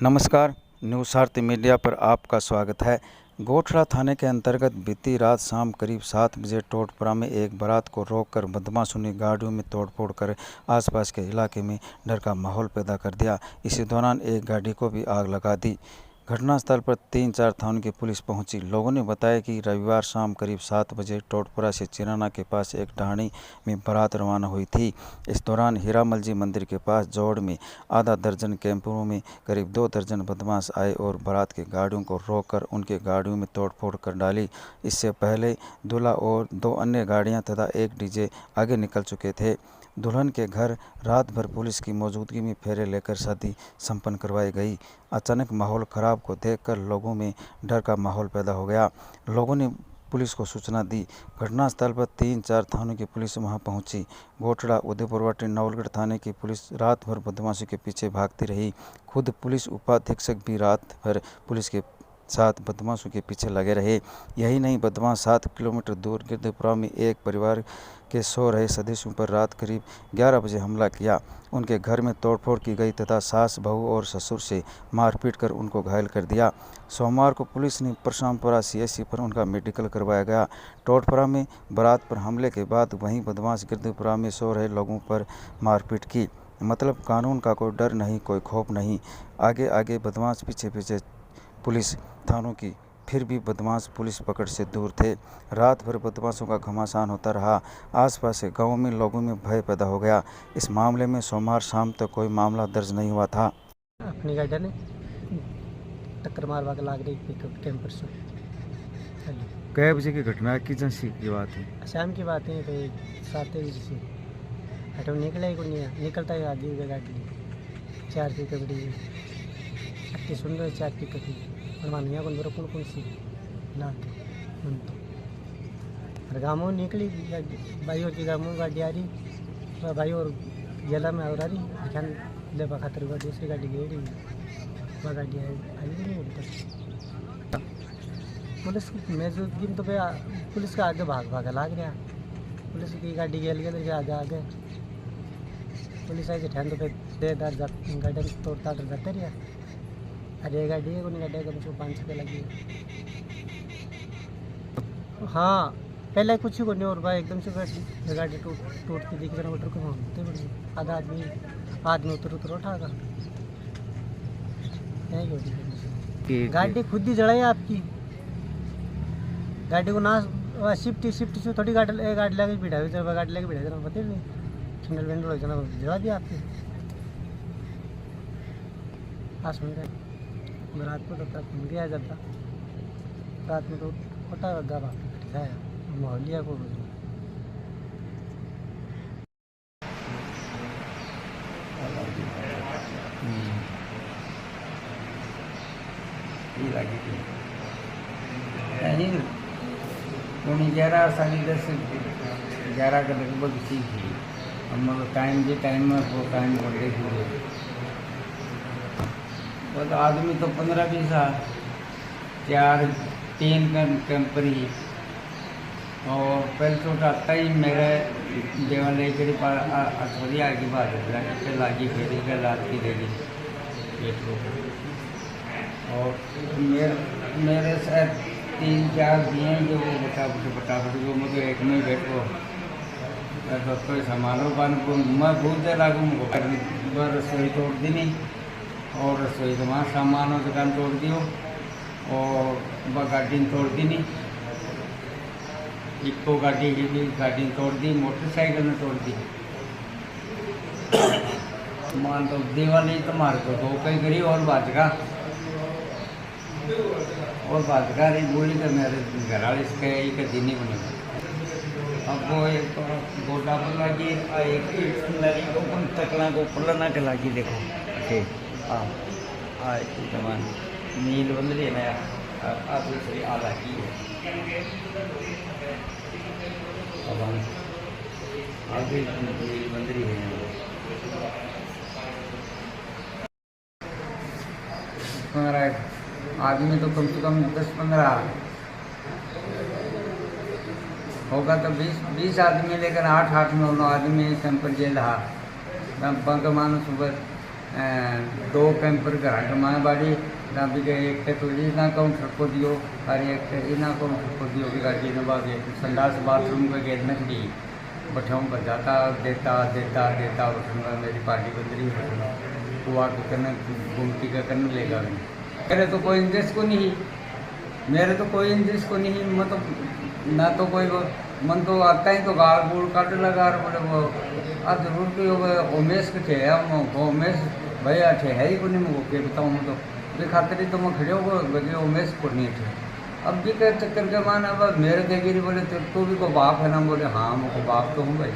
नमस्कार, news Bharti media पर आपका स्वागत है। गोठड़ा थाने के अंतर्गत बीती रात शाम करीब 7 बजे टोटपुरा में एक बारात को रोककर बदमाशों ने गाड़ियों में तोड़फोड़ कर आसपास के इलाके में डर का माहौल पैदा कर दिया। इसी दौरान एक गाड़ी को भी आग लगा दी। घटनास्थल पर 3-4 थानों की पुलिस पहुंची। लोगों ने बताया कि रविवार शाम करीब 7 बजे टोटपुरा से चिराना के पास एक ढाणी में बारात रवाना हुई थी। इस दौरान हीरामल जी मंदिर के पास जोड़ में आधा दर्जन कैंपों में करीब 2 दर्जन बदमाश आए और बारात की गाड़ियों को रोककर उनके गाड़ियों में तोड़फोड़ कर डाली। इससे पहले दूल्हा और 2 अन्य गाड़ियां तथा एक डीजे आगे निकल चुके थे। दुल्हन के घर रात भर पुलिस की मौजूदगी में फेरे लेकर शादी संपन्न करवाई गई। अचानक माहौल खराब को देखकर लोगों में डर का माहौल पैदा हो गया। लोगों ने पुलिस को सूचना दी। घटनास्थल पर 3-4 थानों की पुलिस वहां पहुंची। गोठड़ा, उदयपुरवाटी, नवलगढ़ थाने की पुलिस रात भर बदमाशों के पीछे भागती रही। खुद पुलिस उपाधीक्षक भी रात भर पुलिस के साथ बदमाशों के पीछे लगे रहे। यही नहीं, बदमाश 7 किलोमीटर दूर गिरदपुरा में एक परिवार के सो रहे सदस्यों पर रात करीब 11 बजे हमला किया। उनके घर में तोड़फोड़ की गई तथा सास, बहू और ससुर से मारपीट कर उनको घायल कर दिया। सोमवार को पुलिस ने परशुरामपुरा CSC पर उनका मेडिकल करवाया गया। टोटपुरा में बारात पर हमले के बाद वहीं बदमाश गिरदपुरा में सो रहे लोगों पर मारपीट की। मतलब कानून का कोई डर नहीं, कोई खौफ नहीं। आगे आगे बदमाश, पीछे पीछे पुलिस थानों की, फिर भी बदमाश पुलिस पकड़ से दूर थे। रात भर बदमाशों का घमासान होता रहा। आसपास के गांवों में लोगों में भय पैदा हो गया। इस मामले में सोमवार शाम तक कोई मामला दर्ज नहीं हुआ था। अपनी गाड़ी ने टक्कर मारवा के लाग रही पिकअप कैंपर से। कै बजे की घटना है, किस सी की बात है? शाम की बात है, तो 7 बजे से ऑटो निकला ही कोई नहीं, निकलता ही आगे गाड़ी 4 पिकअप डी अति सुंदर 4 पिकअप और मानिया कौन बरो कौन सी ला के और गाँव निकली भाई और गाँव गाड़ी आ रही भाई और जिला में और आ रही ध्यान ले खातर दूसरी गाड़ी गई वह गाड़ी आई नहीं तक पुलिस की मौजूदगी तो पुलिस का आगे भाग लाग रहा। पुलिस की गाड़ी गेल आगे आगे पुलिस आई ठहन तो देदार गाड़ी तोड़ ताड़ जाते रहा। अरे गाड़ी है कोई गाड़ी कम से 5 लगी। हाँ, पहले कुछ ही को नहीं और भाई एकदम से गाड़ी टूटती दिख रहा। मोटर को होते बड़ी आधा आदमी उतर उठा कर गाड़ी खुद ही जड़ाई आपकी गाड़ी को ना शिफ्ट से थोड़ी गाड़ी लेके बिठा गाड़ी लेके बिठा देना पता नहीं खिंडल विंडल हो जाना जला दिया आपकी आसमान का रात को तो घूम गया जाता रात में तो पता लगा है मोहलिया को उन्हें 11 साढ़े 10 11 के लगभग सीखी हम टाइम जे टाइम में वो टाइम को देखिए वो तो आदमी तो 15-20 आ 4-3 कैंपर ही और पहले तो आता ही मेरे देवा लेकर अठवरिया की बात है लागी फेरी का लाद की देगी पेट को और मेरे शायद 3-4 दिए जो फटाफट जो मुझे एक में बैठो कोई संभालो पान को मैं बहुत देर लागू मुझको रसोई तोड़ दी नहीं और रसोई तो वहाँ सामानों दुकान तोड़ दियो और वह गाड़ी तोड़ दी नहीं इको गाड़ी तोड़ दी मोटरसाइकिल ने तोड़ दी मान तो दिवाली तो मार को तो कई करी और बाजगा रही बोली तो मेरे घर वाले इसके एक दिन ही बने। अब वो एक गोटा पर लगी एक नली को तकला को पुलना के लगी देखो हाँ जमान नील बंद रही नया आप दूसरी आला की है अब आगे नील बंद रही है आदमी तो कम से कम 10-15 होगा तो 20 आदमी लेकर 8-9 आदमी कैंपर जेल हा बंक मानो सुबह दो कैंपर घर कमाए बाड़ी ना भी गए एक तो इना काउंटर को दियो और एक इना काउंटर को दियो कि गाड़ी ने बागे संडास बाथरूम के गेट में खड़ी बठाऊँ पर जाता देता देता देता बठूंगा मेरी पार्टी बंदरी वो आके करने घूमती का करने लेगा मेरे तो कोई इंटरेस्ट को नहीं मेरे तो कोई इंटरेस्ट को नहीं मतलब ना तो कोई मन तो आता ही तो गाल बूढ़ काट लगा बोले वो आज जरूर कि उमेश के थे उमेश भैया थे है ही को नहीं मुझको के बताऊँ मैं तो ये खातिर ही तो मैं खड़े हो गए उमेश को नहीं थे अब भी कह चक्कर के मान अब मेरे देगी बोले तू भी को बाप है ना बोले हाँ मुझको बाप तो हूँ भाई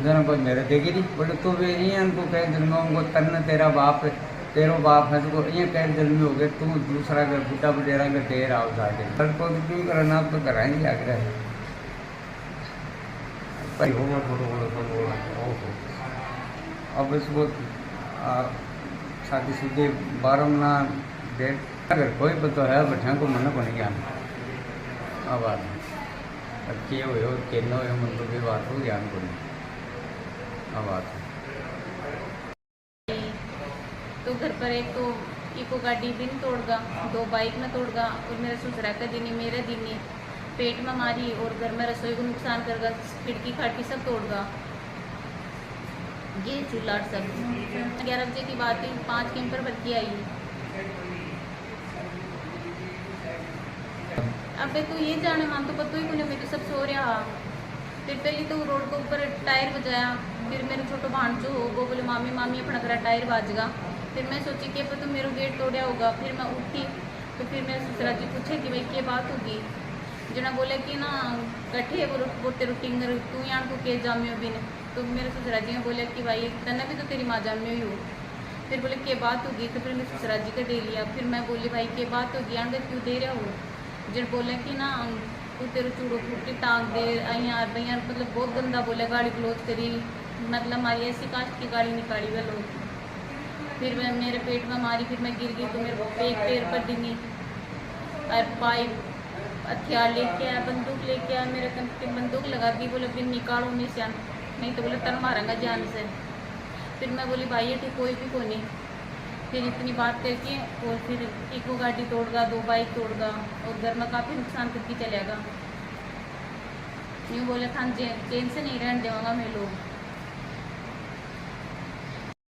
जरा कोई मेरे देगी बोले तू भी नहीं है उनको कह दिल में उनको तन तेरा बाप है तेरो बाप है तो ये कह दिल में हो गए तू दूसरा का बेटा बडेरा का ढेर आओ जाके सर को क्यों करना आप तो कराएंगे आग्रह अब इसको शादी बारह ना डेट अगर कोई पता है बैठा को मन को नहीं ज्ञान अब बात के हो के न हो मन तो भी बात हो ज्ञान को नहीं अब बात तो घर पर एक तो इको गाड़ी भी नहीं तोड़गा, 2 बाइक में तोड़गा और मेरे ससुरा का दिन मेरे दिन पेट में मारी और घर में रसोई को नुकसान करगा, खिड़की खाड़की सब तोड़गा। ये चूल्हा सब 11 बजे की बात है, 5 कैंपर भर के आई। अब तो ये जाने मान तो पता ही को नहीं, मैं तो सब सो रहा। फिर पहले तो रोड के ऊपर टायर बजाया, फिर मेरे छोटो भांजो हो वो बोले मामी मामी अपना करा टायर बाजगा। फिर मैं सोची कि तो मेरा गेट तोड़ा होगा। फिर मैं उठी तो फिर मेरे ससुरा जी पूछे कि भाई क्या बात होगी। जना बोले कि ना कट्ठे वो तेरे टिंगर तू यहाँ को के जामियो बिन। तो मेरे ससुरा जी ने बोले कि भाई तने भी तो तेरी माँ जामियो ही हो। फिर बोले क्या बात होगी। तो फिर मेरे ससुरा जी का दे लिया। फिर मैं बोली भाई क्या बात होगी, आंगे क्यों दे रहा हो। जब बोले कि ना तू तेरे चूड़ो फूटी टांग दे यार भैया, मतलब बहुत गंदा बोले, गाली गलोच करी, मतलब हमारी ऐसी कास्ट की गाली निकाली वह लोग। फिर मैं मेरे पेट में मारी, फिर मैं गिर गई तो मेरे एक पैर पर दिनी और पाइप हथियार लेके आया, बंदूक लेके आया, मेरे कन पे बंदूक लगा दी। बोले फिर निकालो निशान, नहीं तो बोले तन मारेंगा जान से। फिर मैं बोली भाई ये ठीक कोई भी को नहीं। फिर इतनी बात करके और फिर इको गाड़ी तोड़गा, 2 बाइक तोड़गा और घर में काफ़ी नुकसान करके चलेगा। यूँ बोले खान चैन से नहीं रहने देवांगा मैं लोग।